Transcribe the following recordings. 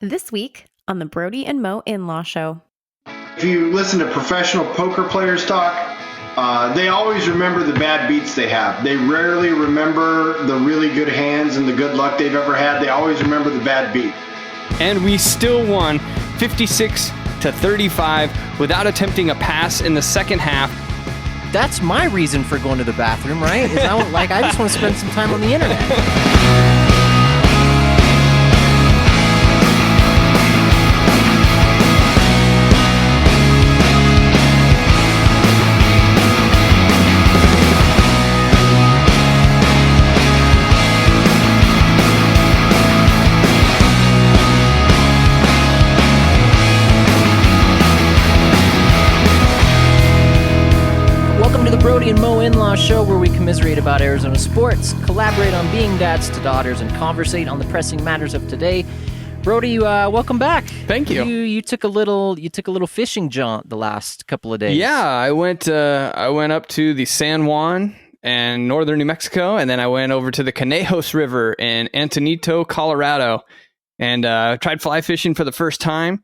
This week on the Brody and Mo In-Law Show. If you listen to professional poker players talk, they always remember the bad beats they have. They rarely remember the really good hands and the good luck they've ever had. They always remember the bad beat. And we still won 56-35 without attempting a pass in the second half. That's my reason for going to the bathroom, right? Is I just want to spend some time on the internet. Brody and Mo In-Law Show, where we commiserate about Arizona sports, collaborate on being dads to daughters, and conversate on the pressing matters of today. Brody, welcome back. Thank you. You took a little fishing jaunt the last couple of days. Yeah, I went up to the San Juan and northern New Mexico, and then I went over to the Conejos River in Antonito, Colorado, and tried fly fishing for the first time.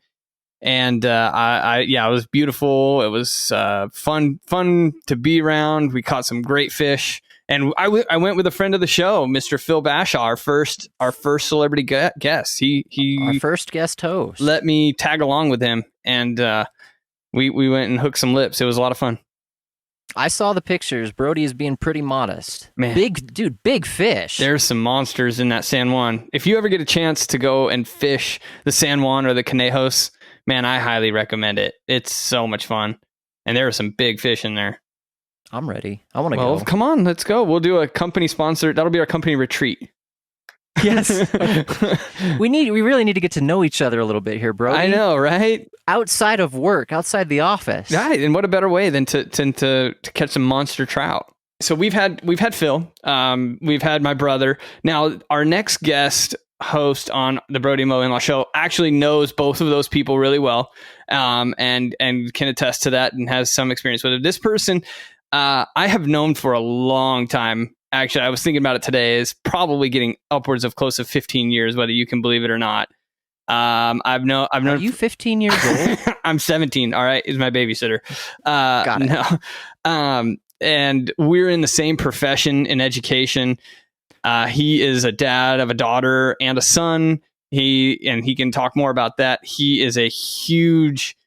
And it was beautiful. It was fun to be around. We caught some great fish, and I went with a friend of the show, Mr. Phil Bashaw, our first celebrity guest. He our first guest host. Let me tag along with him, and we went and hooked some lips. It was a lot of fun. I saw the pictures. Brody is being pretty modest. Man, big fish. There's some monsters in that San Juan. If you ever get a chance to go and fish the San Juan or the Conejos, man, I highly recommend it. It's so much fun. And there are some big fish in there. I'm ready. I want to go. Come on, let's go. We'll do a company sponsor. That'll be our company retreat. Yes. We really need to get to know each other a little bit here, bro. I know, right? Outside of work, outside the office. Right. And what a better way than to catch some monster trout. So we've had Phil. We've had my brother. Now, our next guest host on the Brody Mo In-Law Show actually knows both of those people really well, and can attest to that and has some experience with it. This person I have known for a long time. Actually, I was thinking about it today, is probably getting upwards of close to 15 years, whether you can believe it or not. I've known. Are you 15 years old? I'm 17. All right, is my babysitter. Got it. No. And we're in the same profession in education. He is a dad of a daughter and a son. He can talk more about that. He is a huge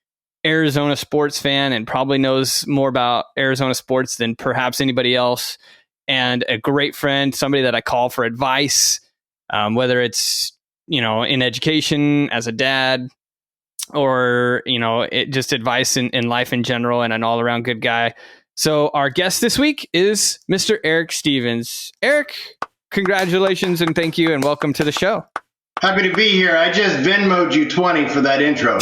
Arizona sports fan and probably knows more about Arizona sports than perhaps anybody else. And a great friend, somebody that I call for advice, whether it's, in education as a dad or, just advice in life in general, and an all around good guy. So our guest this week is Mr. Eric Stevens. Eric, congratulations and thank you and welcome to the show. Happy to be here. I just Venmo'd you 20 for that intro.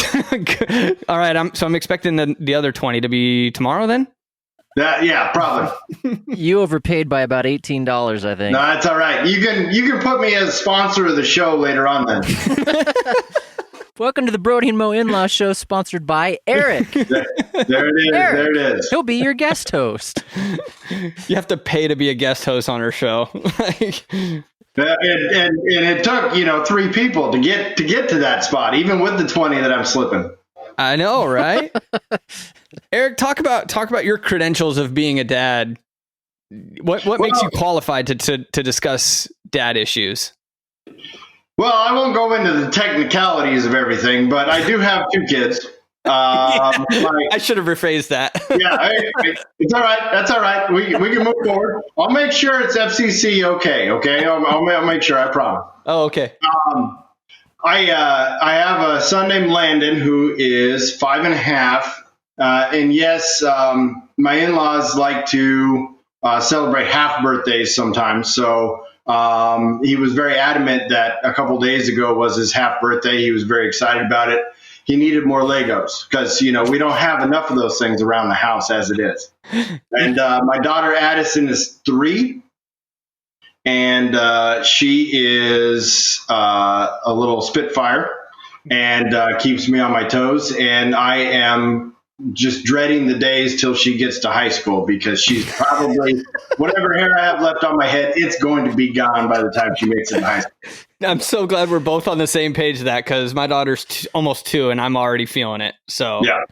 All right. I'm expecting the other 20 to be tomorrow then? Yeah, probably. You overpaid by about $18, I think. No, that's all right. You can put me as sponsor of the show later on then. Welcome to the Brody and Mo In-Law Show, sponsored by Eric. There it is. Eric, there it is. He'll be your guest host. You have to pay to be a guest host on our show. And it took 3 people to get to that spot, even with the 20 that I'm slipping. I know, right? Eric, talk about your credentials of being a dad. What makes you qualified to discuss dad issues? Well, I won't go into the technicalities of everything, but I do have 2 kids. I should have rephrased that. Yeah, it's all right. That's all right. We can move forward. I'll make sure it's FCC okay. I'll make sure. I promise. Oh, okay. I have a son named Landon who is 5.5, and yes, my in-laws like to celebrate half birthdays sometimes. So he was very adamant that a couple days ago was his half birthday. He was very excited about it. He needed more Legos because, we don't have enough of those things around the house as it is. And my daughter Addison is 3, and she is a little spitfire and keeps me on my toes. And I am just dreading the days till she gets to high school, because she's probably, whatever hair I have left on my head, it's going to be gone by the time she makes it to high school. I'm so glad we're both on the same page of that, because my daughter's almost 2 and I'm already feeling it. So Yeah.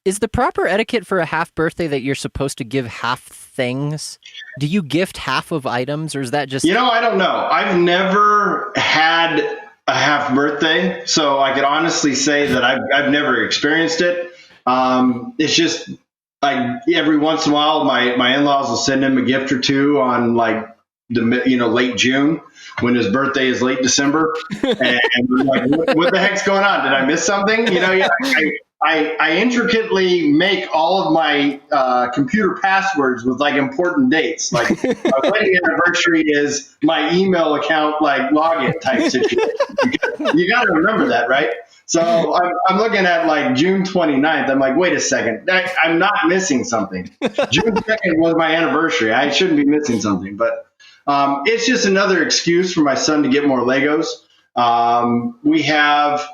Is the proper etiquette for a half birthday that you're supposed to give half things? Do you gift half of items, or is that just... I don't know. I've never had a half birthday, so I could honestly say that I've never experienced it. It's just like every once in a while, my in-laws will send him a gift or two on like the late June, when his birthday is late December, and we're like, what the heck's going on? Did I miss something? I intricately make all of my computer passwords with like important dates. Like my wedding anniversary is my email account, like login type situation. You got to remember that, right? So I'm looking at like June 29th. I'm like, wait a second, I'm not missing something. June 2nd was my anniversary. I shouldn't be missing something, but it's just another excuse for my son to get more Legos. We have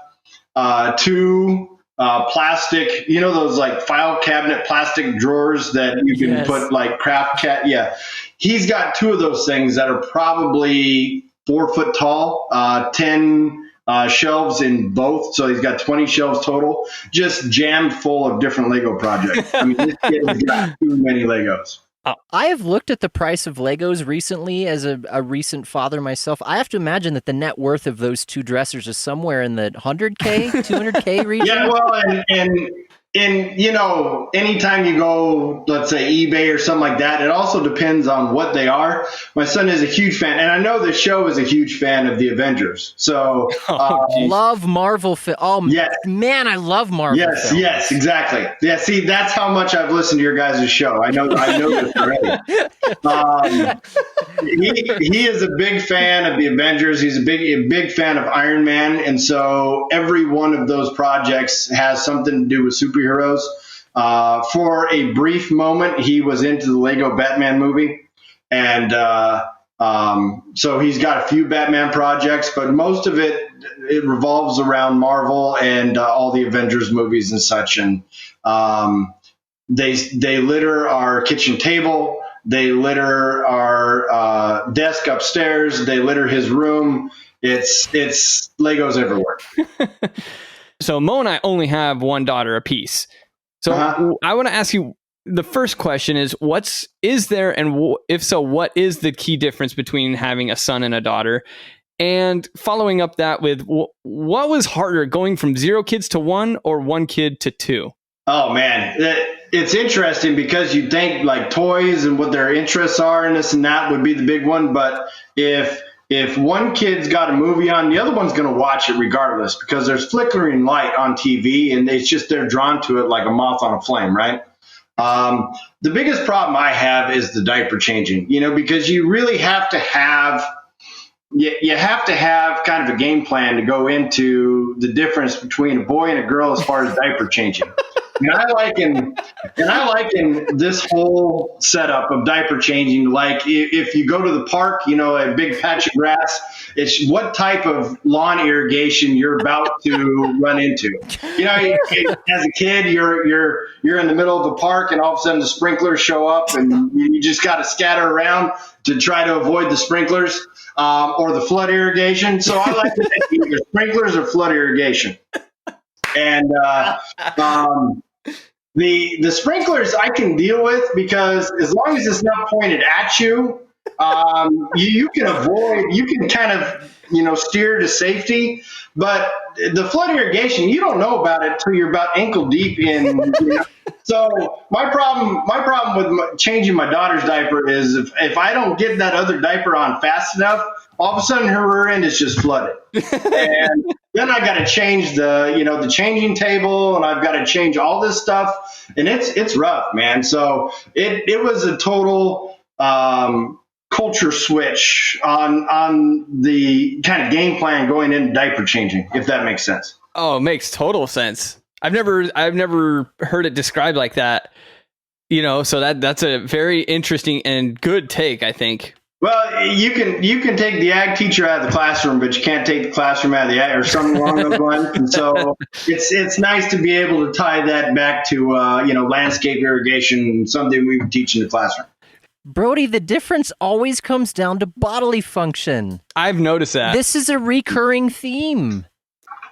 2 plastic, those like file cabinet plastic drawers that you can put like craft cat. Yeah. He's got 2 of those things that are probably 4 foot tall, 10 shelves in both. So he's got 20 shelves total, just jammed full of different Lego projects. I mean, this kid has got too many Legos. I have looked at the price of Legos recently as a recent father myself. I have to imagine that the net worth of those 2 dressers is somewhere in the 100K, 200K region. Yeah, well, and anytime you go, let's say eBay or something like that, it also depends on what they are. My son is a huge fan, and I know the show is a huge fan of the Avengers. So love Marvel. Yes. Man, I love Marvel. Yes, yes, exactly. Yeah, see, that's how much I've listened to your guys' show. I know this already. He is a big fan of the Avengers. He's a big fan of Iron Man, and so every one of those projects has something to do with superheroes. For a brief moment, he was into the Lego Batman movie, and so he's got a few Batman projects, but most of it revolves around Marvel and all the Avengers movies and such. And they litter our kitchen table. They litter our desk upstairs. They litter his room. It's Legos everywhere. So Mo and I only have 1 daughter apiece. So I want to ask you, the first question is, is there, and if so, what is the key difference between having a son and a daughter? And following up that with, what was harder, going from 0 kids to 1 or 1 kid to 2? Oh man, it's interesting because you think like toys and what their interests are and this and that would be the big one. But if one kid's got a movie on, the other one's going to watch it regardless, because there's flickering light on TV and it's just, they're drawn to it like a moth on a flame, right? The biggest problem I have is the diaper changing, because you really have to have, you have to have kind of a game plan to go into the difference between a boy and a girl as far as diaper changing. And I liken this whole setup of diaper changing, like if you go to the park, a big patch of grass, it's what type of lawn irrigation you're about to run into. As a kid, you're in the middle of a park and all of a sudden the sprinklers show up and you just got to scatter around to try to avoid the sprinklers or the flood irrigation. So I like to think either sprinklers or flood irrigation. And the sprinklers I can deal with, because as long as it's not pointed at you, you can avoid, you can kind of, steer to safety. But the flood irrigation, you don't know about it till you're about ankle deep in. So my problem with changing my daughter's diaper is if I don't get that other diaper on fast enough, all of a sudden her rear end is just flooded. And then I got to change the changing table, and I've got to change all this stuff, and it's rough, man. So it was a total culture switch on the kind of game plan going into diaper changing, if that makes sense. Oh, it makes total sense. I've never heard it described like that. So that's a very interesting and good take, I think. Well, you can take the ag teacher out of the classroom, but you can't take the classroom out of the ag, or something along those lines. And so it's nice to be able to tie that back to landscape irrigation, something we would teach in the classroom. Brody, the difference always comes down to bodily function. I've noticed that. This is a recurring theme.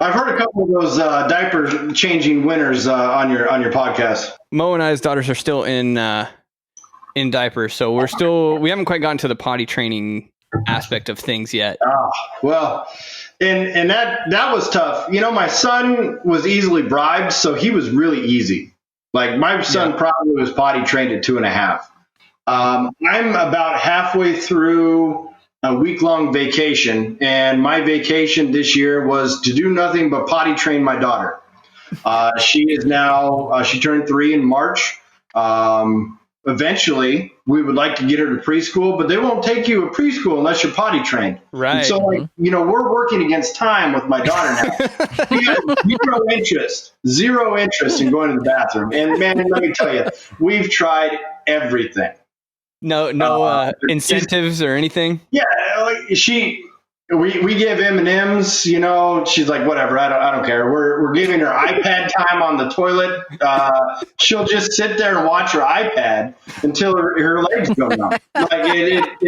I've heard a couple of those diaper changing winners on your podcast. Mo and I's daughters are still in diapers, so we haven't quite gotten to the potty training aspect of things yet. Well, and that was tough. You know, my son was easily bribed, so he was really easy. Like my son probably was potty trained at 2.5. I'm about halfway through a week-long vacation, and my vacation this year was to do nothing but potty train my daughter. She is now, she turned 3 in March. Eventually, we would like to get her to preschool, but they won't take you to preschool unless you're potty trained. Right. And so, like, you know, we're working against time with my daughter now. We have zero interest in going to the bathroom. And man, let me tell you, we've tried everything. No incentives or anything. Yeah, like we give M&Ms, you know, she's like, whatever, I don't care. We're giving her iPad time on the toilet. She'll just sit there and watch her iPad until her legs go numb. Like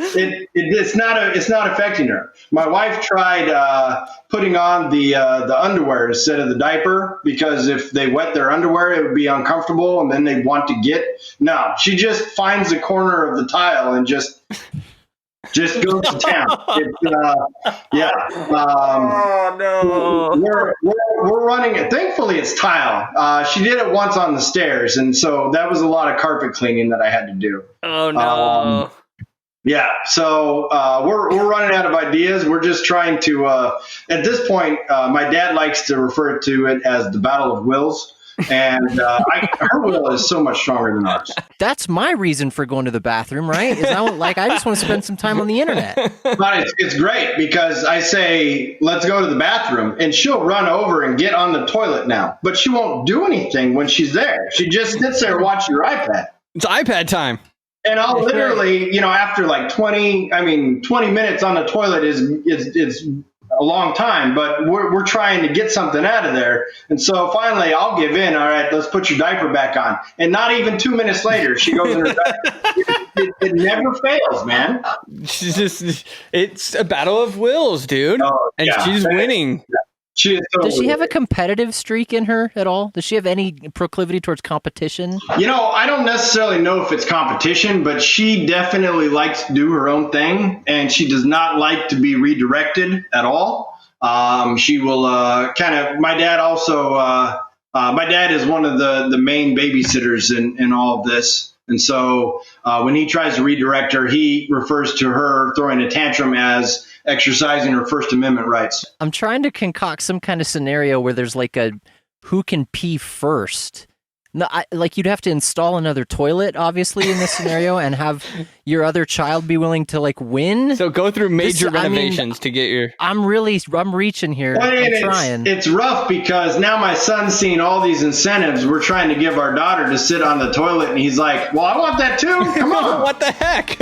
it's not affecting her. My wife tried putting on the underwear instead of the diaper, because if they wet their underwear, it would be uncomfortable, and then they'd want to get. No, she just finds the corner of the tile and just goes to town. Oh no! We're running it. Thankfully, it's tile. She did it once on the stairs, and so that was a lot of carpet cleaning that I had to do. Oh no! Yeah, so we're running out of ideas. We're just trying to. At this point, my dad likes to refer to it as the Battle of Wills. And her will is so much stronger than ours. That's my reason for going to the bathroom, right? I just want to spend some time on the internet. But it's great because I say, let's go to the bathroom, and she'll run over and get on the toilet now. But she won't do anything when she's there. She just sits there watching her iPad. It's iPad time. And I'll literally, you know, after like 20 minutes on the toilet is a long time, but we're trying to get something out of there. And so finally I'll give in. All right, let's put your diaper back on. And not even 2 minutes later, she goes in her diaper. It never fails, man. It's a battle of wills, dude. Oh, and yeah. she's winning. She is Does she have a it. competitive streak in her at all? Does she have any proclivity towards competition? You know, I don't necessarily know if it's competition, but she definitely likes to do her own thing, and she does not like to be redirected at all. She will my dad also, my dad is one of the main babysitters in all of this. And so when he tries to redirect her, he refers to her throwing a tantrum as exercising her First Amendment rights. I'm trying to concoct some kind of scenario where there's like a who can pee first. No, you'd have to install another toilet, obviously, in this scenario, and have your other child be willing to like win. So go through major renovations to get your. I'm reaching here. Well, I'm trying. It's rough because now my son's seeing all these incentives. We're trying to give our daughter to sit on the toilet, and he's like, "Well, I want that too. Come on, What the heck?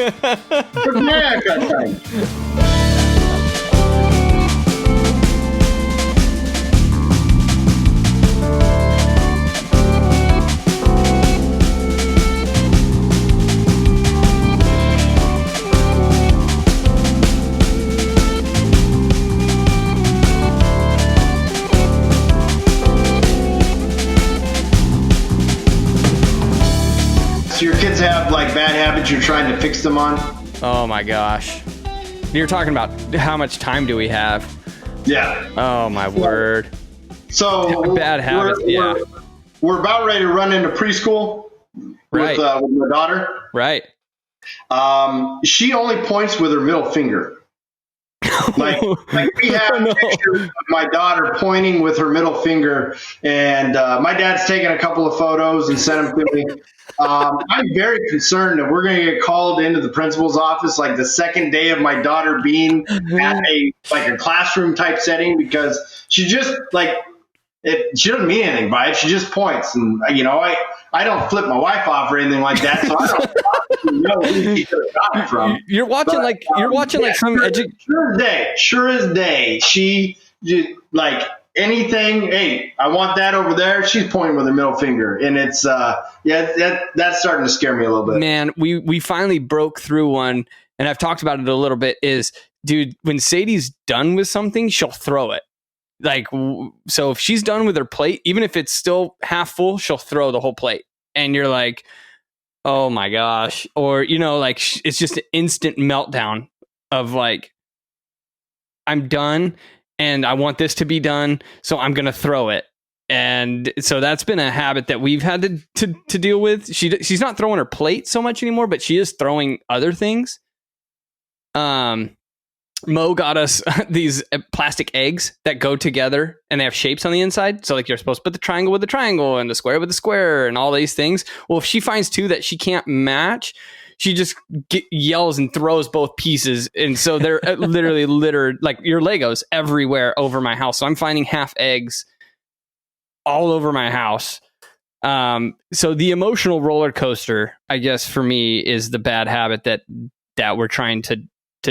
So your kids have like bad habits. You're trying to fix them on. Oh my gosh. You're talking about how much time do we have? Yeah. Oh my word. So Bad habits, we're about ready to run into preschool Right. with my daughter. Right. She only points with her middle finger. Like we have pictures of my daughter pointing with her middle finger, and my dad's taken a couple of photos and sent them to me. I'm very concerned that we're going to get called into the principal's office like the second day of my daughter being at a classroom type setting, because she just she doesn't mean anything by it. She just points, and you know, I don't flip my wife off or anything like that, so I don't know who she could have got it from. You're watching some sure as day. She anything, hey, I want that over there. She's pointing with her middle finger, and it's that's starting to scare me a little bit. Man, we finally broke through one, and I've talked about it a little bit. Is, dude, when Sadie's done with something, she'll throw it. Like, so if she's done with her plate, even if it's still half full, she'll throw the whole plate, and you're like, oh my gosh. Or, you know, like, it's just an instant meltdown of like, I'm done and I want this to be done, so I'm going to throw it. And so that's been a habit that we've had to deal with. She's not throwing her plate so much anymore, but she is throwing other things. Mo got us these plastic eggs that go together and they have shapes on the inside. So like, you're supposed to put the triangle with the triangle and the square with the square and all these things. Well, if she finds two that she can't match, she just yells and throws both pieces. And so they're literally littered, like your Legos, everywhere over my house. So I'm finding half eggs all over my house. So the emotional roller coaster, I guess, for me is the bad habit that we're trying to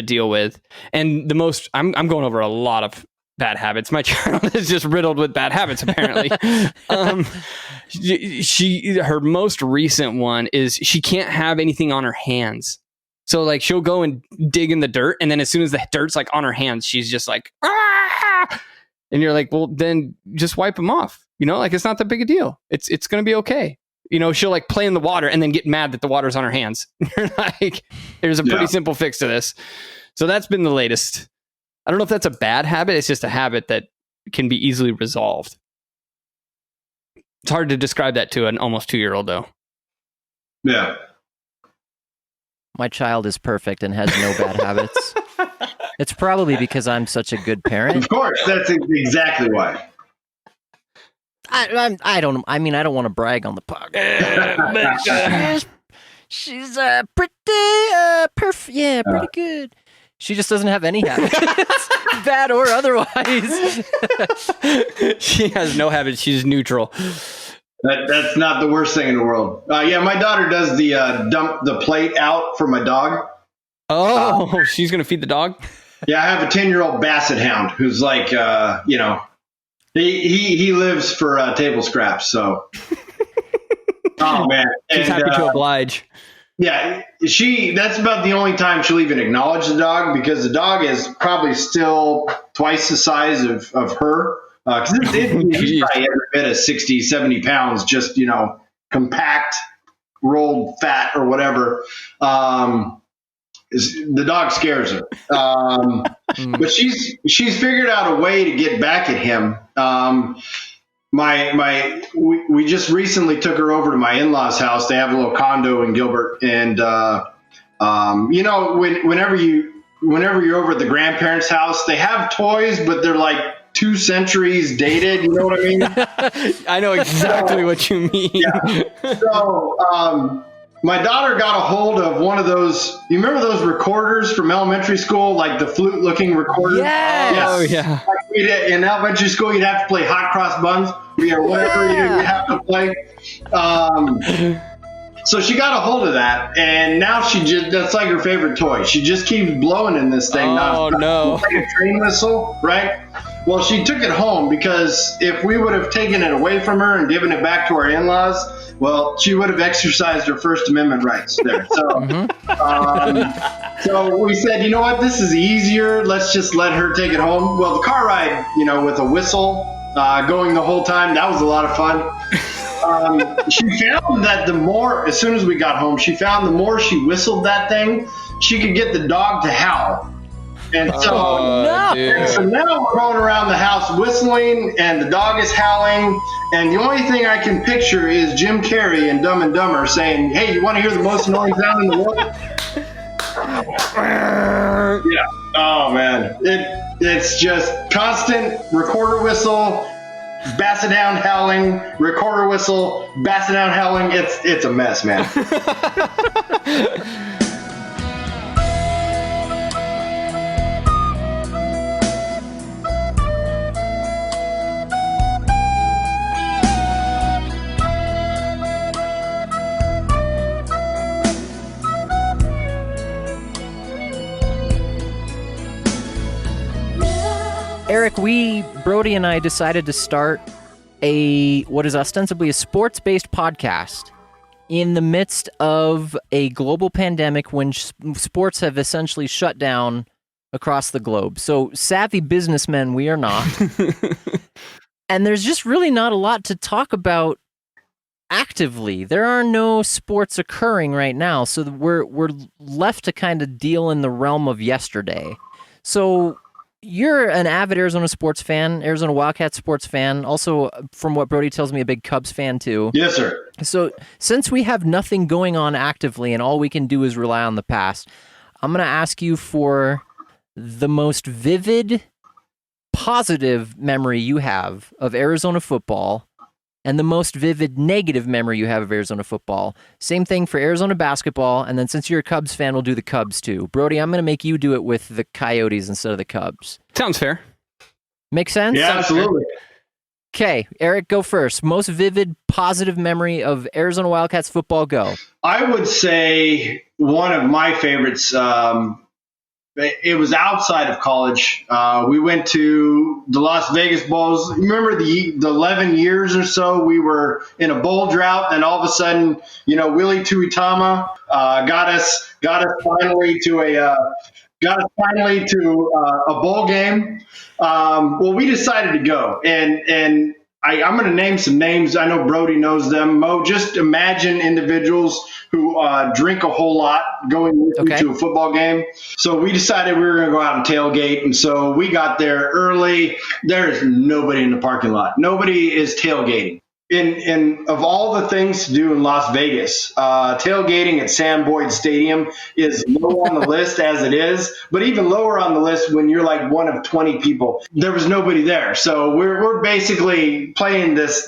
deal with. And the most, I'm going over a lot of bad habits. My child is just riddled with bad habits, apparently. Her most recent one is she can't have anything on her hands. So like, she'll go and dig in the dirt, and then as soon as the dirt's like on her hands, she's just like, ah! And you're like, well, then just wipe them off. You know, like, it's not that big a deal. It's going to be okay. You know, she'll like play in the water and then get mad that the water's on her hands. You're like, there's a pretty simple fix to this. So that's been the latest. I don't know if that's a bad habit. It's just a habit that can be easily resolved. It's hard to describe that to an almost 2-year-old, though. Yeah. My child is perfect and has no bad habits. It's probably because I'm such a good parent. Of course, that's exactly why. I don't want to brag on the podcast, but she's pretty perfect. Yeah, pretty good. She just doesn't have any habits, bad or otherwise. She has no habits. She's neutral. That's not the worst thing in the world. Yeah, my daughter does the dump the plate out for my dog. Oh, she's gonna feed the dog? Yeah, I have a 10-year-old basset hound who's like, you know, he lives for table scraps. So, oh man, she's happy to oblige. Yeah, that's about the only time she'll even acknowledge the dog, because the dog is probably still twice the size of her. Because he's probably every bit of 60, 70 pounds, just, you know, compact, rolled fat or whatever. The dog scares her. But she's figured out a way to get back at him. We just recently took her over to my in-laws' house. They have a little condo in Gilbert, and you know, whenever you're over at the grandparents' house, they have toys, but they're like 2 centuries dated. You know what I mean? I know exactly what you mean. Yeah. So my daughter got a hold of one of those. You remember those recorders from elementary school, like the flute-looking recorder? Yes. Oh yeah. Like in elementary school, you'd have to play hot cross buns or whatever you have to play. So she got a hold of that, and now that's like her favorite toy. She just keeps blowing in this thing. Oh, no. Like a train whistle, right? Well, she took it home, because if we would have taken it away from her and given it back to our in-laws, well, she would have exercised her First Amendment rights there. So, so we said, you know what, this is easier. Let's just let her take it home. Well, the car ride, you know, with a whistle going the whole time, that was a lot of fun. She found that as soon as we got home, she found the more she whistled that thing, she could get the dog to howl. And so, so now we're going around the house whistling, and the dog is howling. And the only thing I can picture is Jim Carrey in Dumb and Dumber saying, "Hey, you want to hear the most annoying sound in the world?" Yeah. Oh man, it's just constant recorder whistle, basset hound howling, recorder whistle, basset hound howling. It's a mess, man. Eric, Brody and I decided to start what is ostensibly a sports-based podcast in the midst of a global pandemic when sports have essentially shut down across the globe. So savvy businessmen we are not. And there's just really not a lot to talk about actively. There are no sports occurring right now, so we're left to kind of deal in the realm of yesterday. So you're an avid Arizona sports fan, Arizona Wildcats sports fan, also, from what Brody tells me, a big Cubs fan too. Yes, sir. So since we have nothing going on actively and all we can do is rely on the past, I'm going to ask you for the most vivid, positive memory you have of Arizona football and the most vivid negative memory you have of Arizona football. Same thing for Arizona basketball, and then since you're a Cubs fan, we'll do the Cubs too. Brody, I'm going to make you do it with the Coyotes instead of the Cubs. Sounds fair. Make sense? Yeah, absolutely. Okay, Eric, go first. Most vivid, positive memory of Arizona Wildcats football, go. I would say one of my favorites, it was outside of college. We went to the Las Vegas Bowls. Remember the 11 years or so we were in a bowl drought, and all of a sudden, Willie Tuitama got us finally to a bowl game. Well, we decided to go, and I'm going to name some names. I know Brody knows them. Mo, just imagine individuals who drink a whole lot going with you to a football game. So we decided we were going to go out and tailgate. And so we got there early. There's nobody in the parking lot. Nobody is tailgating. In of all the things to do in Las Vegas, tailgating at Sam Boyd Stadium is low on the list as it is, but even lower on the list when you're like one of 20 people. There was nobody there, so we're basically playing this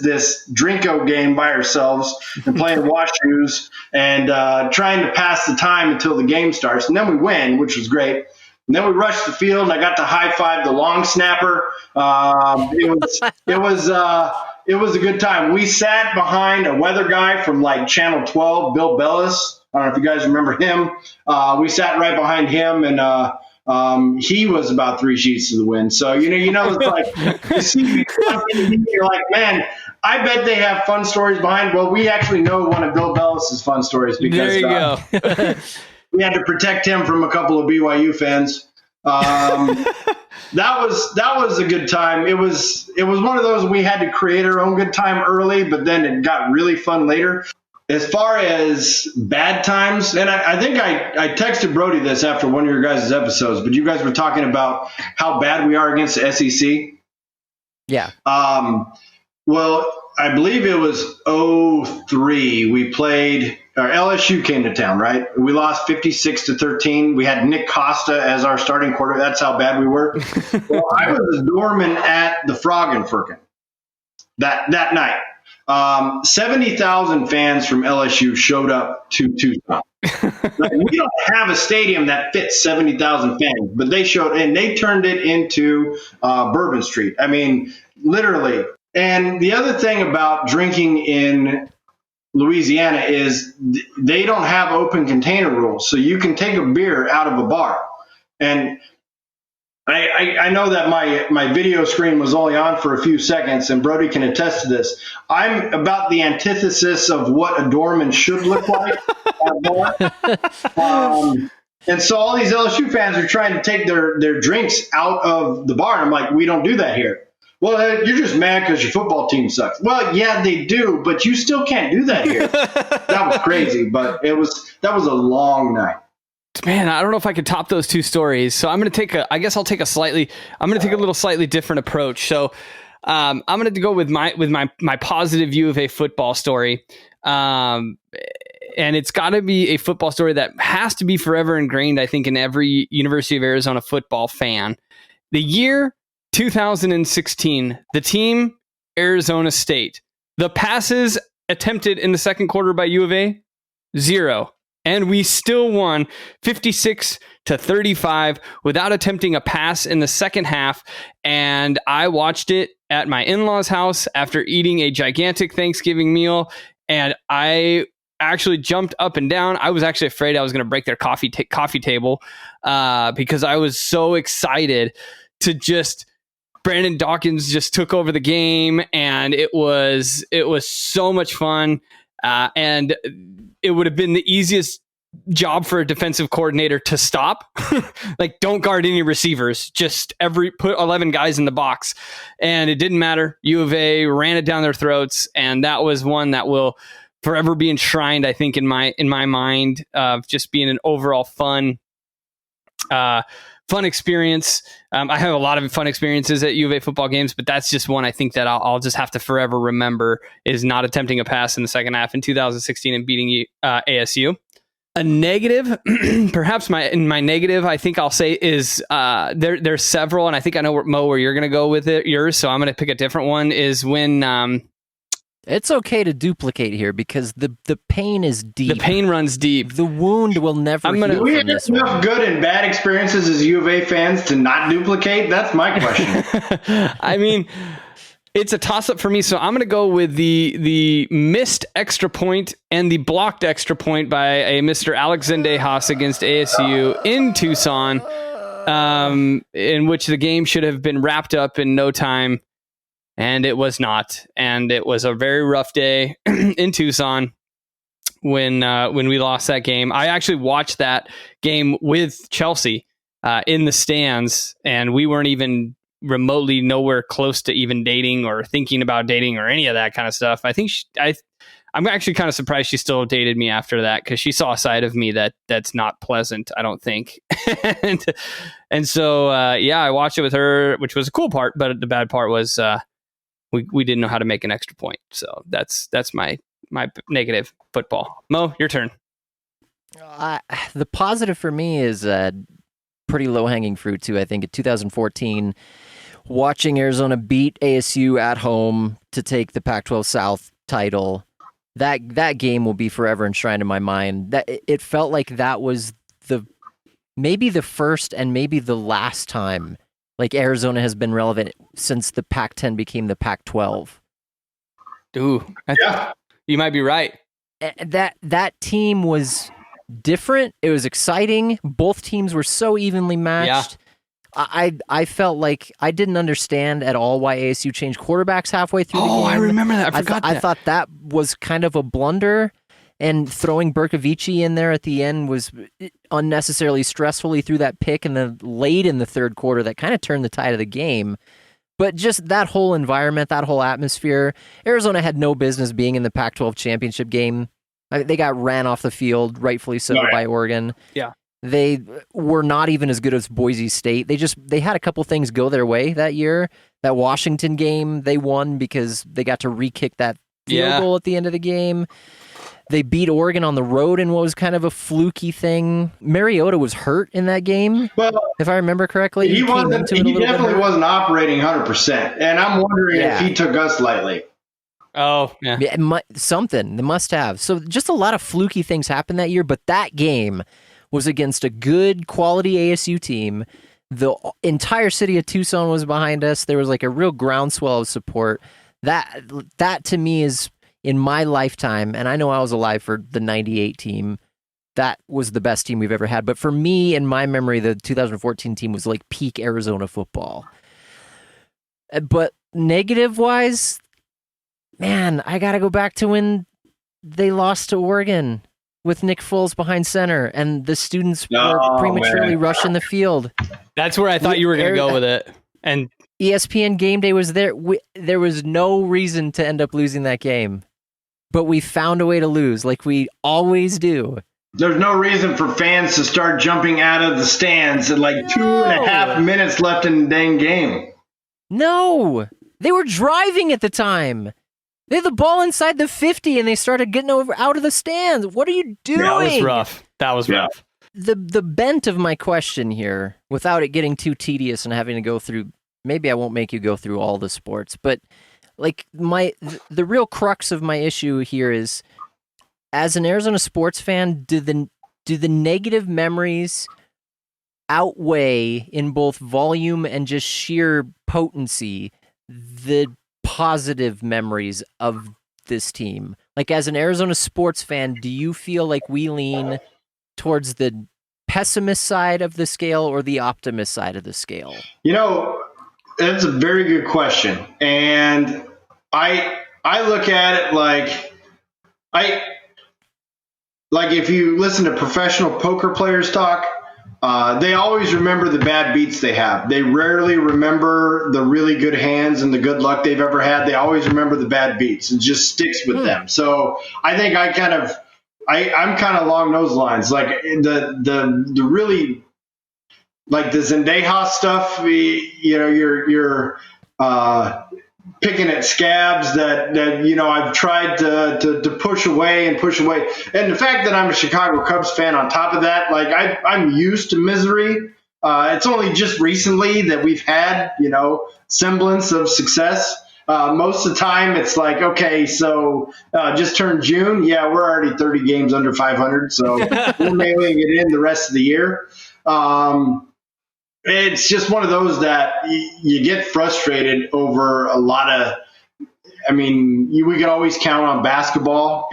Drinko game by ourselves and playing wash shoes and trying to pass the time until the game starts, and then we win, which was great. And then we rushed the field, and I got to high five the long snapper. It was a good time. We sat behind a weather guy from like Channel 12, Bill Bellis. I don't know if you guys remember him. We sat right behind him, and he was about 3 sheets to the wind. So it's like you see you're like, man, I bet they have fun stories behind. Well, we actually know one of Bill Bellis's fun stories because there you go. we had to protect him from a couple of BYU fans. That was a good time. It was one of those we had to create our own good time early, but then it got really fun later. As far as bad times, and I think I texted Brody this after one of your guys' episodes, but you guys were talking about how bad we are against the SEC. Yeah. Well, I believe it was 2003. We played, or LSU came to town, right? We lost 56-13. We had Nick Costa as our starting quarterback. That's how bad we were. Well, I was a doorman at the Frog and Firkin that night. 70,000 fans from LSU showed up to Tucson. Like, we don't have a stadium that fits 70,000 fans, but they showed, and they turned it into Bourbon Street. I mean, literally. And the other thing about drinking in Louisiana is they don't have open container rules, so you can take a beer out of a bar. And I know that my video screen was only on for a few seconds, and Brody can attest to this. I'm about the antithesis of what a doorman should look like at a bar. And so all these LSU fans are trying to take their drinks out of the bar. And I'm like, we don't do that here. Well, you're just mad because your football team sucks. Well, yeah, they do, but you still can't do that here. That was crazy, but that was a long night. Man, I don't know if I could top those two stories. So I'm going to take a little slightly different approach. So I'm going to go with my positive view of a football story. And it's got to be a football story that has to be forever ingrained, I think, in every University of Arizona football fan. The year 2016, the team, Arizona State. The passes attempted in the second quarter by U of A, 0. And we still won 56-35 without attempting a pass in the second half. And I watched it at my in-laws' house after eating a gigantic Thanksgiving meal. And I actually jumped up and down. I was actually afraid I was going to break their coffee table because I was so excited to just Brandon Dawkins just took over the game, and it was so much fun. And it would have been the easiest job for a defensive coordinator to stop. Like, don't guard any receivers, just put 11 guys in the box, and it didn't matter. U of A ran it down their throats, and that was one that will forever be enshrined, I think, in my mind, of just being an overall fun experience. I have a lot of fun experiences at U of A football games, but that's just one I think that I'll just have to forever remember, is not attempting a pass in the second half in 2016 and beating ASU. A negative, perhaps my negative, I think I'll say is there's several, and I think I know where you're going to go with yours, so I'm going to pick a different one. Is when it's okay to duplicate here because the pain is deep. The pain runs deep. The wound will never heal. Do we have from this enough one. good and bad experiences as U of A fans to not duplicate? That's my question. I mean, it's a toss-up for me, so I'm going to go with the missed extra point and the blocked extra point by a Mr. Alex Zendejas against ASU in Tucson, in which the game should have been wrapped up in no time, and it was not. And it was a very rough day in Tucson when we lost that game. I actually watched that game with Chelsea in the stands, and we weren't even remotely nowhere close to even dating or thinking about dating or any of that kind of stuff. I think I'm actually kind of surprised she still dated me after that, because she saw a side of me that's not pleasant, I don't think. and so I watched it with her, which was a cool part, but the bad part was we didn't know how to make an extra point. So that's my negative. Football. Mo, your turn. The positive for me is pretty low-hanging fruit too. I think in 2014, watching Arizona beat ASU at home to take the Pac-12 South title, that game will be forever enshrined in my mind. That it felt like that was maybe the first and maybe the last time like Arizona has been relevant since the Pac-10 became the Pac-12. Ooh, Yeah. You might be right. That team was different. It was exciting. Both teams were so evenly matched. Yeah. I felt like I didn't understand at all why ASU changed quarterbacks halfway through the game. Oh, I remember that. I forgot that. I thought that was kind of a blunder, and throwing Bercovici in there at the end was unnecessarily stressful. He threw that pick late in the third quarter that kind of turned the tide of the game. But just that whole environment, that whole atmosphere, Arizona had no business being in the Pac-12 championship game. They got ran off the field, rightfully so, by Oregon. Yeah. They were not even as good as Boise State. They had a couple things go their way that year. That Washington game, they won because they got to re-kick that field goal at the end of the game. They beat Oregon on the road in what was kind of a fluky thing. Mariota was hurt in that game, if I remember correctly. He definitely wasn't operating 100%, and I'm wondering if he took us lightly. Oh, yeah. They must have. So just a lot of fluky things happened that year, but that game was against a good quality ASU team. The entire city of Tucson was behind us. There was like a real groundswell of support. That to me is, in my lifetime, and I know I was alive for the 98 team, that was the best team we've ever had. But for me, in my memory, the 2014 team was like peak Arizona football. But negative-wise, man, I got to go back to when they lost to Oregon with Nick Foles behind center, and the students were prematurely rushing the field. That's where I thought you were going to go with it. And ESPN Game Day was there. There was no reason to end up losing that game, but we found a way to lose, like we always do. There's no reason for fans to start jumping out of the stands at like 2.5 minutes left in the dang game. No, they were driving at the time. They had the ball inside the 50, and they started getting out of the stands. What are you doing? That was rough. The bent of my question here, without it getting too tedious and having to go through, maybe I won't make you go through all the sports, but like the real crux of my issue here is, as an Arizona sports fan, do the negative memories outweigh in both volume and just sheer potency the positive memories of this team? Like, as an Arizona sports fan, do you feel like we lean towards the pessimist side of the scale or the optimist side of the scale? You know, That's a very good question, and I look at it I like if you listen to professional poker players talk, they always remember the bad beats they have. They rarely remember the really good hands and the good luck they've ever had. They always remember the bad beats. It just sticks with them. So I think I'm kind of along those lines. Like the really like the Zendejas stuff. You're picking at scabs that I've tried to push away and push away. And the fact that I'm a Chicago Cubs fan on top of that, like I'm used to misery. It's only just recently that we've had semblance of success. Most of the time, it's like, okay, so just turned June. Yeah, we're already 30 games under 500, so we're mailing it in the rest of the year. It's just one of those that you get frustrated over a lot of. I mean, we could always count on basketball.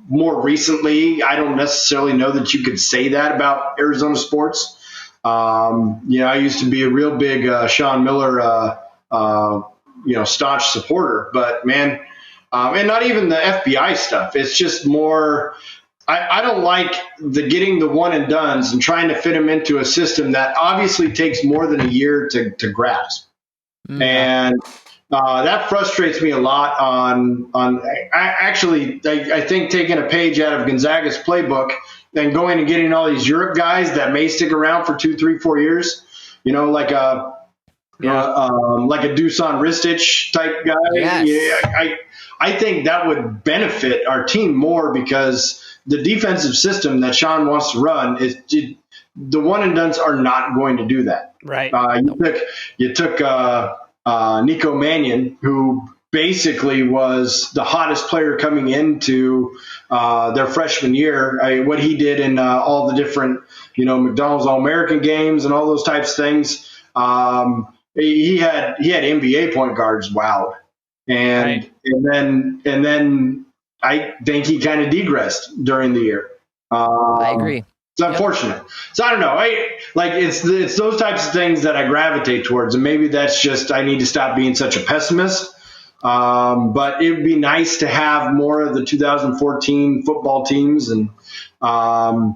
More recently, I don't necessarily know that you could say that about Arizona sports. I used to be a real big Sean Miller, staunch supporter, but man, and not even the FBI stuff. It's just more. I don't like the getting the one and dones and trying to fit them into a system that obviously takes more than a year to grasp. Mm-hmm. And that frustrates me a lot I think taking a page out of Gonzaga's playbook and going and getting all these Europe guys that may stick around for 2, 3, 4 years, like a Dusan Ristic type guy. Yes. Yeah, I think that would benefit our team more because the defensive system that Sean wants to run the one and dones are not going to do that. Right. You took Nico Mannion, who basically was the hottest player coming into their freshman year. What he did in all the different, McDonald's All-American games and all those types of things. He had NBA point guards wowed. And then I think he kind of degressed during the year. I agree. It's unfortunate. Yep. So I don't know. It's those types of things that I gravitate towards, and maybe that's just I need to stop being such a pessimist. But it would be nice to have more of the 2014 football teams and the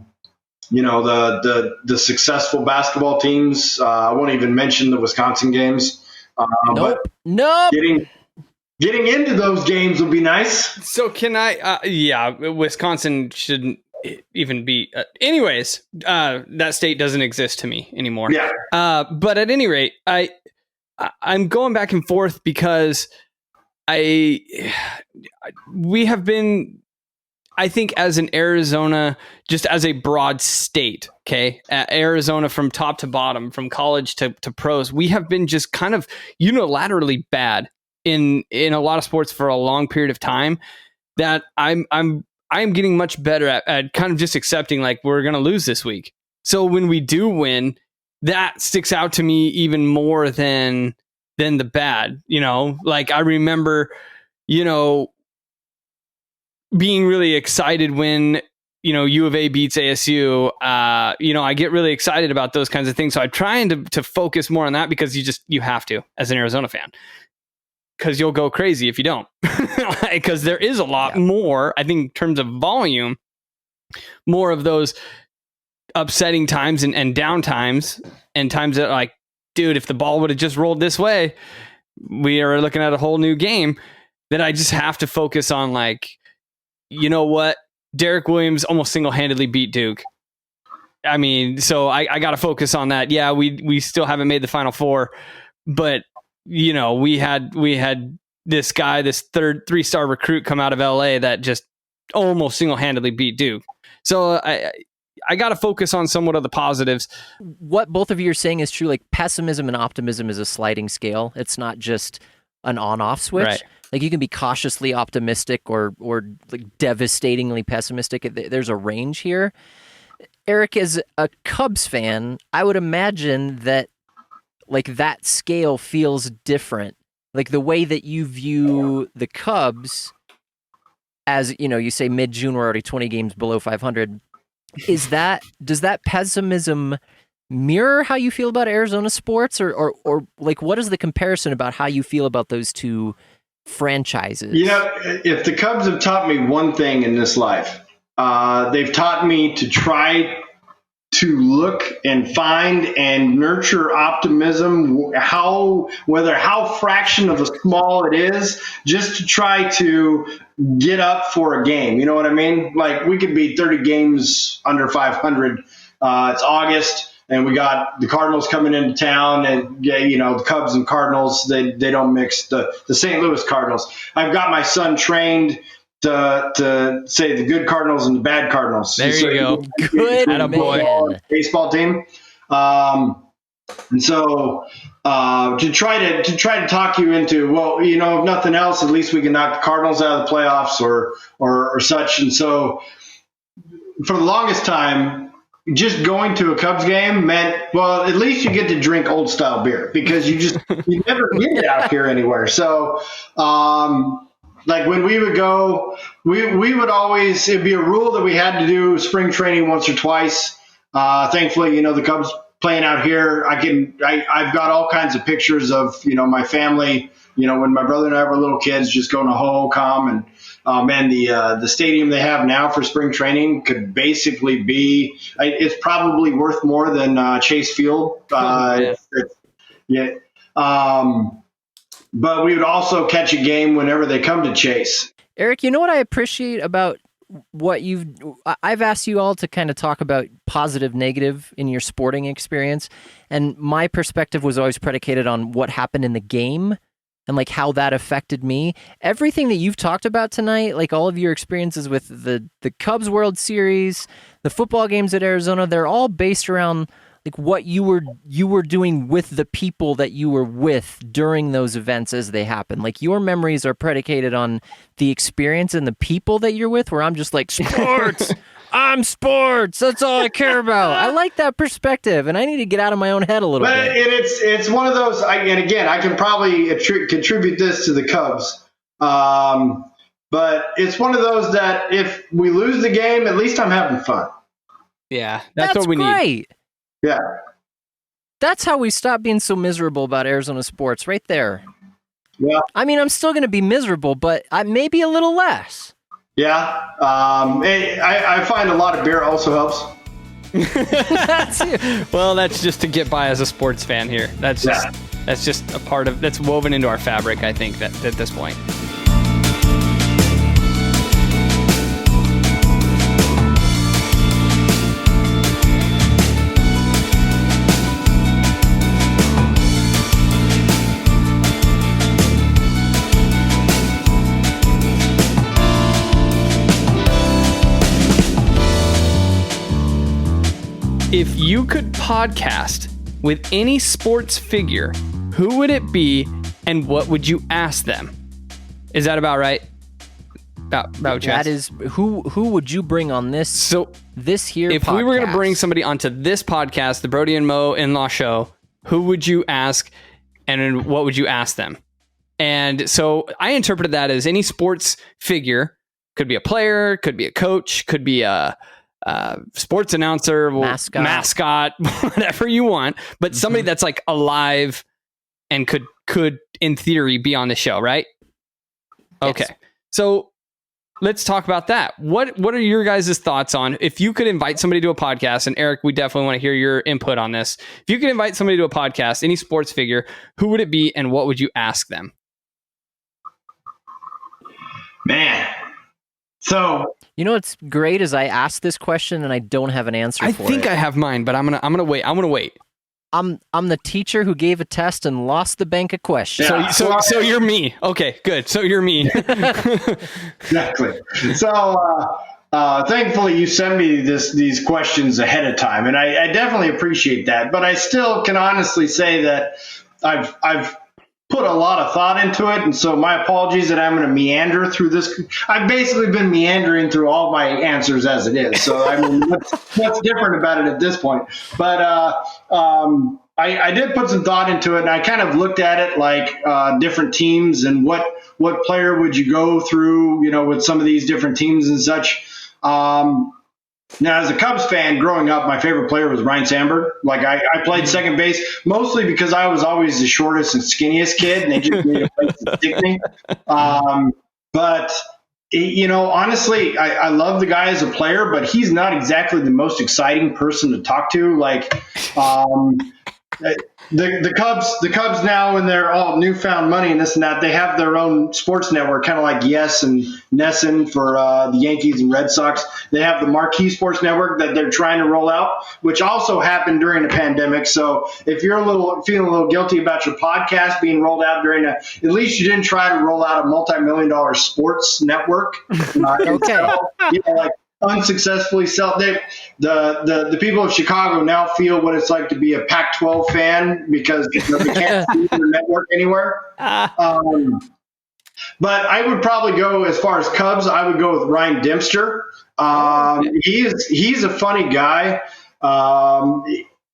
successful basketball teams. I won't even mention the Wisconsin games. Nope. Getting into those games would be nice. So can I? Wisconsin shouldn't even be. Anyways, that state doesn't exist to me anymore. Yeah. But at any rate, I'm going back and forth because we have been. I think as an Arizona, just as a broad state, okay, Arizona from top to bottom, from college to pros, we have been just kind of unilaterally bad in a lot of sports for a long period of time. That I'm getting much better at kind of just accepting like we're gonna lose this week. So when we do win, that sticks out to me even more than the bad. Like I remember, being really excited when U of A beats ASU. I get really excited about those kinds of things. So I'm trying to focus more on that because you have to as an Arizona fan, because you'll go crazy if you don't. Because there is a lot more, I think, in terms of volume, more of those upsetting times and down times and times that like, dude, if the ball would have just rolled this way, we are looking at a whole new game. That I just have to focus on like, you know what? Derek Williams almost single-handedly beat Duke. I mean, so I got to focus on that. Yeah, we still haven't made the Final Four, but we had this guy, this three-star recruit come out of LA that just almost single-handedly beat Duke. So I got to focus on somewhat of the positives. What both of you are saying is true. Like pessimism and optimism is a sliding scale. It's not just an on-off switch. Right. Like you can be cautiously optimistic or like devastatingly pessimistic. There's a range here. Eric, as a Cubs fan, I would imagine that like that scale feels different. Like the way that you view the Cubs as, you say mid-June we're already 20 games below 500. Does that pessimism mirror how you feel about Arizona sports, or like what is the comparison about how you feel about those two franchises? If the Cubs have taught me one thing in this life, they've taught me to try to look and find and nurture optimism, how fraction of a small it is, just to try to get up for a game. You know what I mean? Like, we could be 30 games under 500. It's August, and we got the Cardinals coming into town, and the Cubs and Cardinals, they don't mix. The St. Louis Cardinals. I've got my son trained to say the good Cardinals and the bad Cardinals. There you go. Good man. Baseball team. And so to try to talk you into, well, if nothing else, at least we can knock the Cardinals out of the playoffs or such. And so for the longest time, just going to a Cubs game meant, well, at least you get to drink old style beer, because you never get it out here anywhere. So, like when we would go, we would always, it'd be a rule that we had to do spring training once or twice. Thankfully, the Cubs playing out here, I've got all kinds of pictures of, my family, when my brother and I were little kids, just going to Hohokam, and the stadium they have now for spring training could basically be, it's probably worth more than Chase Field. Yeah. But we would also catch a game whenever they come to Chase. Eric, you know what I appreciate about what I've asked you all to kind of talk about positive, negative in your sporting experience. And my perspective was always predicated on what happened in the game and like how that affected me. Everything that you've talked about tonight, like all of your experiences with the Cubs World Series, the football games at Arizona, they're all based around like what you were doing with the people that you were with during those events as they happened. Like your memories are predicated on the experience and the people that you're with, where I'm just like, sports, I'm sports. That's all I care about. I like that perspective, and I need to get out of my own head a little bit. And it's one of those, and again, I can probably contribute this to the Cubs. But it's one of those that if we lose the game, at least I'm having fun. Yeah, that's what we need. Yeah. That's how we stop being so miserable about Arizona sports, right there. Yeah. I mean, I'm still going to be miserable, but maybe a little less. Yeah. I find a lot of beer also helps. Well, that's just to get by as a sports fan here. That's just a part of, that's woven into our fabric, I think, that at this point. If you could podcast with any sports figure, who would it be and what would you ask them? Is that about right? About chance? That is, who would you bring on this here if podcast? We were going to bring somebody onto this podcast, the Brody and Mo In-Law Show, who would you ask and what would you ask them? And so I interpreted that as any sports figure. Could be a player, could be a coach, could be a sports announcer, mascot, whatever you want, but somebody that's like alive and could in theory be on the show, right? Okay. Yes. So let's talk about that. What are your guys' thoughts on if you could invite somebody to a podcast? And Eric, we definitely want to hear your input on this. If you could invite somebody to a podcast, any sports figure, who would it be and what would you ask them? Man. So, what's great is I asked this question and I don't have an answer for it. I think I have mine, but I'm gonna wait. I'm the teacher who gave a test and lost the bank of questions. Yeah. So you're me. Okay, good. So you're me. Exactly. So thankfully you send me these questions ahead of time, and I definitely appreciate that. But I still can honestly say that I've put a lot of thought into it, and so my apologies that I'm going to meander through this. I've basically been meandering through all my answers as it is. So I mean, what's different about it at this point? But I did put some thought into it, and I kind of looked at it like different teams and what player would you go through, with some of these different teams and such. Now, as a Cubs fan, growing up, my favorite player was Ryan Sandberg. Like, I played second base mostly because I was always the shortest and skinniest kid, and they just made a place to stick me. But, honestly, I love the guy as a player, but he's not exactly the most exciting person to talk to. Like, the Cubs now, in their all newfound money and this and that, they have their own sports network, kind of like Yes and Nesson for the Yankees and Red Sox. They have the Marquee Sports Network that they're trying to roll out, which also happened during the pandemic. So if you're feeling a little guilty about your podcast being rolled out at least you didn't try to roll out a multi-million-dollar sports network. Okay. Like unsuccessfully sell. The people of Chicago now feel what it's like to be a Pac-12 fan because they can't see their network anywhere. But I would probably go, as far as Cubs, I would go with Ryan Dempster. He's a funny guy.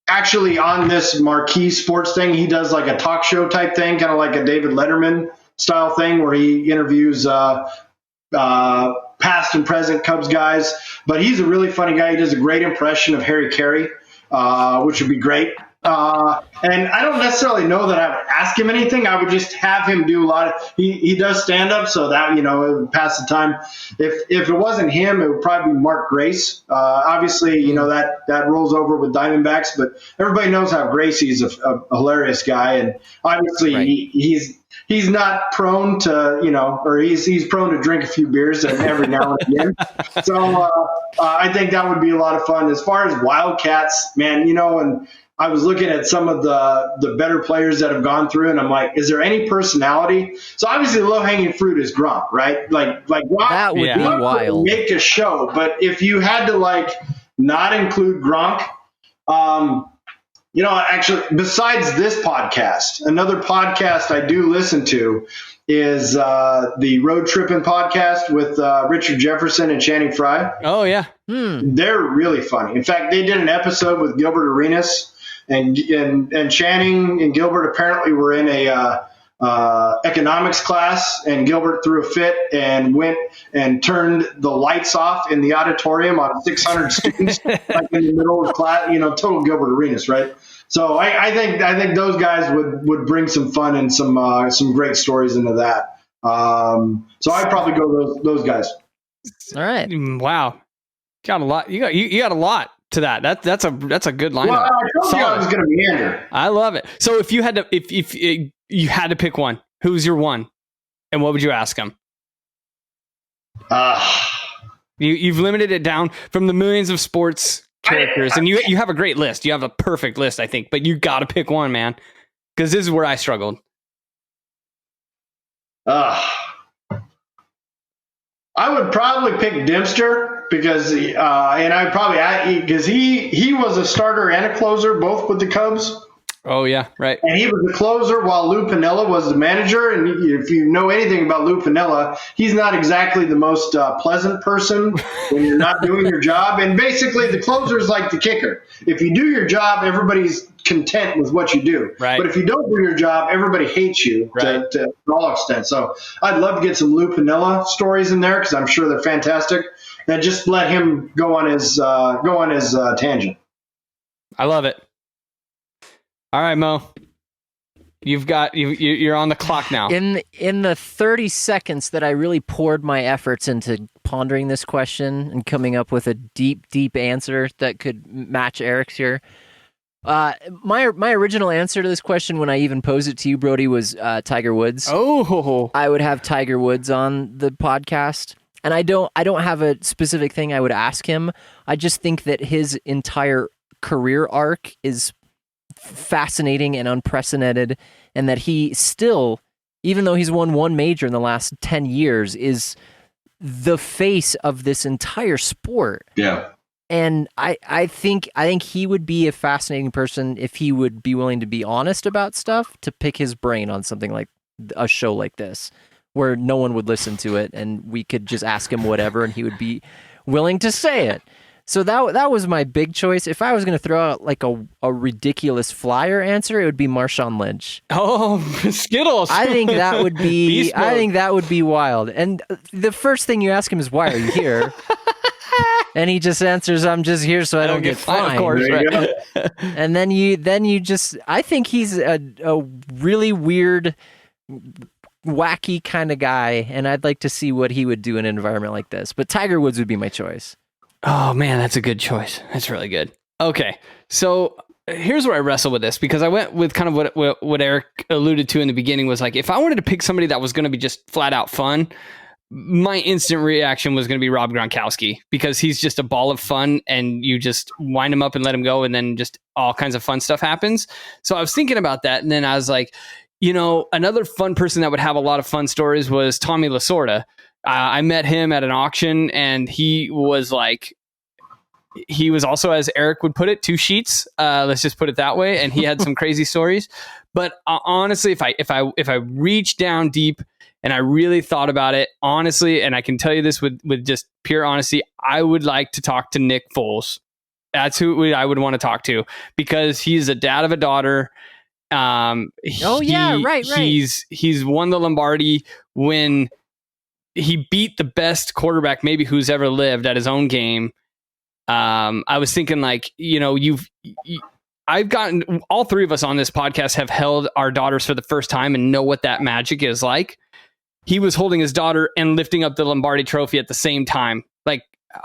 Actually, on this Marquee Sports thing, he does like a talk show type thing, kind of like a David Letterman style thing, where he interviews past and present Cubs guys. But he's a really funny guy. He does a great impression of Harry Carey, which would be great. And I don't necessarily know that I would ask him anything. I would just have him do a lot of, he does stand up, so that, it would pass the time. If it wasn't him, it would probably be Mark Grace. Obviously, that rolls over with Diamondbacks, but everybody knows how Gracie's a hilarious guy. And obviously Right. he's not prone to, or he's prone to drink a few beers every now and again. So I think that would be a lot of fun. As far as Wildcats, man, and I was looking at some of the better players that have gone through, and I'm like, is there any personality? So obviously, the low-hanging fruit is Gronk, right? Like Gronk, That would be Gronk wild. would make a show, but if you had to not include Gronk, actually, besides this podcast, another podcast I do listen to is the Road Trippin' podcast with Richard Jefferson and Channing Frye. Oh yeah. They're really funny. In fact, they did an episode with Gilbert Arenas, and Channing and Gilbert apparently were in a economics class, and Gilbert threw a fit and went and turned the lights off in the auditorium on 600 students, like in the middle of class. Total Gilbert Arenas, right? So I think those guys would bring some fun and some great stories into that. So I'd probably go those guys. All right. Wow. Got a lot. You got a lot to that. That's a good lineup. Well, I told you I was going to meander. I love it. So if you had to, if you had to pick one, who's your one, and what would you ask him? You've limited it down from the millions of sports characters, and you have a great list. You have a perfect list, I think, but you got to pick one, man, because this is where I struggled. I would probably pick Dempster because, and I'd probably because he was a starter and a closer, both with the Cubs. Oh yeah, right. And he was the closer while Lou Piniella was the manager. And if you know anything about Lou Piniella, he's not exactly the most pleasant person when you're not doing your job. And basically, the closer is like the kicker. If you do your job, everybody's content with what you do. Right. But if you don't do your job, everybody hates you to all extent. So I'd love to get some Lou Piniella stories in there because I'm sure they're fantastic. And just let him go on his tangent. I love it. All right, Mo. You're on the clock now. In the 30 seconds that I really poured my efforts into pondering this question and coming up with a deep answer that could match Eric's here, my original answer to this question when I even posed it to you, Brody, was Tiger Woods. Oh, I would have Tiger Woods on the podcast, and I don't have a specific thing I would ask him. I just think that his entire career arc is fascinating and unprecedented, and that he still, even though he's won one major in the last 10 years, is the face of this entire sport. Yeah. And I think he would be a fascinating person if he would be willing to be honest about stuff, to pick his brain on something like a show like this, where no one would listen to it and we could just ask him whatever and he would be willing to say it. So that was my big choice. If I was going to throw out like a ridiculous flyer answer, it would be Marshawn Lynch. Oh, Skittles. I think that would be Beast mode. wild. And the first thing you ask him is, why are you here? And he just answers, "I'm just here so I don't get fined." Of course, There you right. And then you just, I think he's a really weird, wacky kind of guy, and I'd like to see what he would do in an environment like this. But Tiger Woods would be my choice. Oh man, that's a good choice. That's really good. Okay, so here's where I wrestle with this, because I went with kind of what Eric alluded to in the beginning, was like, if I wanted to pick somebody that was going to be just flat out fun, my instant reaction was going to be Rob Gronkowski, because he's just a ball of fun, and you just wind him up and let him go, and then just all kinds of fun stuff happens. So I was thinking about that, and then I was like, another fun person that would have a lot of fun stories was Tommy Lasorda. I met him at an auction, and he was also, as Eric would put it, two sheets. Let's just put it that way. And he had some crazy stories. But honestly, if I reached down deep and I really thought about it, honestly, and I can tell you this with just pure honesty, I would like to talk to Nick Foles. That's who I would want to talk to, because he's a dad of a daughter. Right. He's won the Lombardi when he beat the best quarterback maybe who's ever lived at his own game. I was thinking, like, I've gotten, all three of us on this podcast have held our daughters for the first time and know what that magic is like. He was holding his daughter and lifting up the Lombardi trophy at the same time. Like,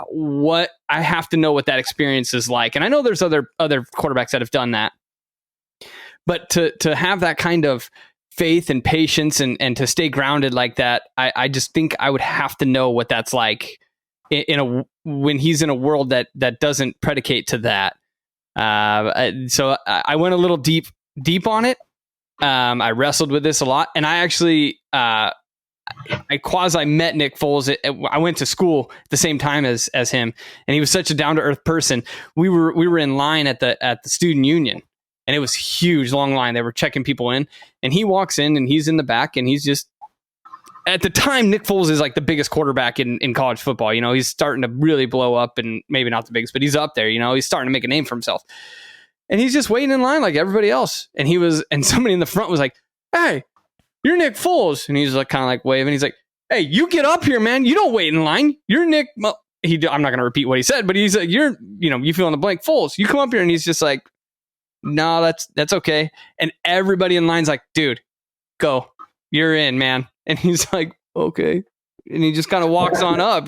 what, I have to know what that experience is like. And I know there's other quarterbacks that have done that, but to have that kind of faith and patience and to stay grounded like that, I just think I would have to know what that's like when he's in a world that doesn't predicate to that. So I went a little deep on it. I wrestled with this a lot, and I actually I quasi met Nick Foles. I went to school at the same time as him, and he was such a down to earth person. We were in line at the student union, and it was huge, long line. They were checking people in, and he walks in, and he's in the back, and he's just, at the time, Nick Foles is like the biggest quarterback in college football. He's starting to really blow up, and maybe not the biggest, but he's up there. He's starting to make a name for himself, and he's just waiting in line like everybody else. And somebody in the front was like, "Hey, you're Nick Foles," and he's like kind of like waving. He's like, "Hey, you get up here, man. You don't wait in line. You're Nick." I'm not going to repeat what he said, but he's like, "You're, you fill in the blank, Foles. You come up here," and he's just like, "No, that's okay." And everybody in line's like, "Dude, go. You're in, man." And he's like, "Okay." And he just kind of walks on up,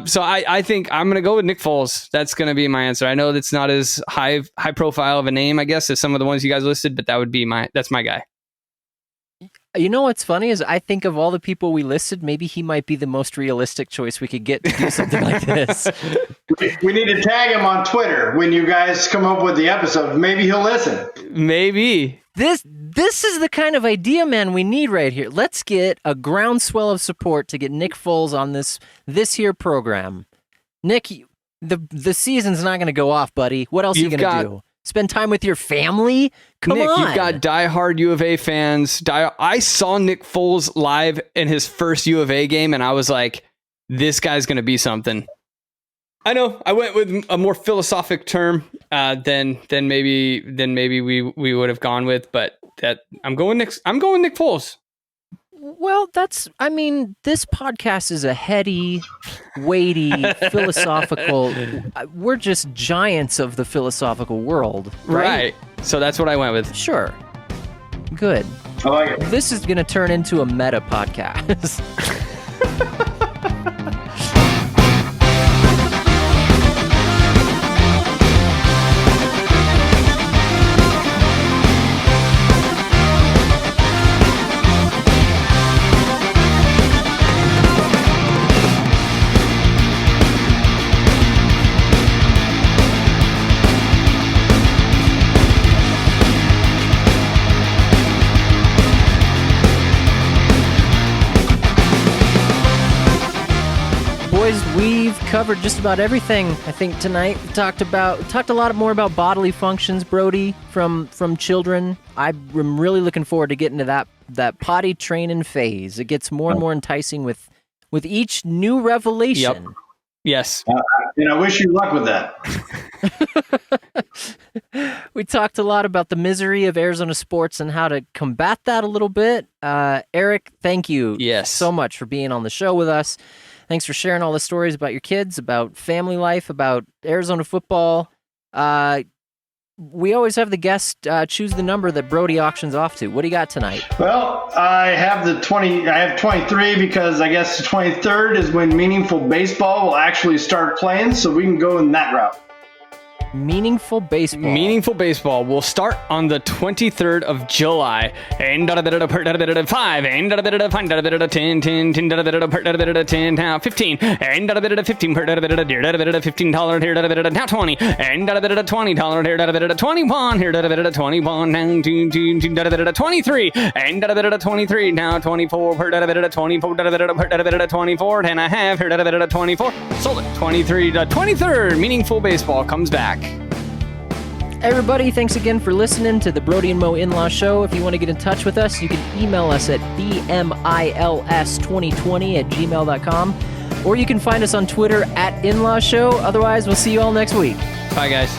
So I think I'm going to go with Nick Foles. That's going to be my answer. I know that's not as high profile of a name, I guess, as some of the ones you guys listed, but that's my guy. You know what's funny is, I think of all the people we listed, maybe he might be the most realistic choice we could get to do something like this. We need to tag him on Twitter when you guys come up with the episode. Maybe he'll listen. Maybe. This is the kind of idea, man, we need right here. Let's get a groundswell of support to get Nick Foles on this here program. Nick, the season's not going to go off, buddy. What else are you going to do? Spend time with your family? Come Nick, on. You've got diehard U of A fans. I saw Nick Foles live in his first U of A game, and I was like, this guy's going to be something. I know. I went with a more philosophic term than maybe we would have gone with, but I'm going Nick Foles. Well, this podcast is a heady, weighty, philosophical. We're just giants of the philosophical world, right? So that's what I went with. Sure. Good. I like it. This is going to turn into a meta podcast. We've covered just about everything, I think, tonight. We talked a lot more about bodily functions, Brody, from children. I'm really looking forward to getting to that potty training phase. It gets more and more enticing with each new revelation. Yep. Yes. And I wish you luck with that. We talked a lot about the misery of Arizona sports and how to combat that a little bit. Eric, thank you so much for being on the show with us. Thanks for sharing all the stories about your kids, about family life, about Arizona football. We always have the guest choose the number that Brody auctions off to. What do you got tonight? Well, I have 23 because I guess the 23rd is when Meaningful Baseball will actually start playing, so we can go in that route. Meaningful Baseball. Meaningful Baseball will start on the 23rd of July. 5, 10, 10, 10, 10, now 15, $15, now 20, $20, here, 21, here, 21, now 23, 23, now 24, 24, 10 and a half, 24, sold it, 23, 23rd, Meaningful Baseball comes back. Everybody, thanks again for listening to the Brody and Mo In-Law Show. If you want to get in touch with us, you can email us at bmils2020@gmail.com, or you can find us on Twitter @InlawShow. Otherwise, we'll see you all next week. Bye, guys.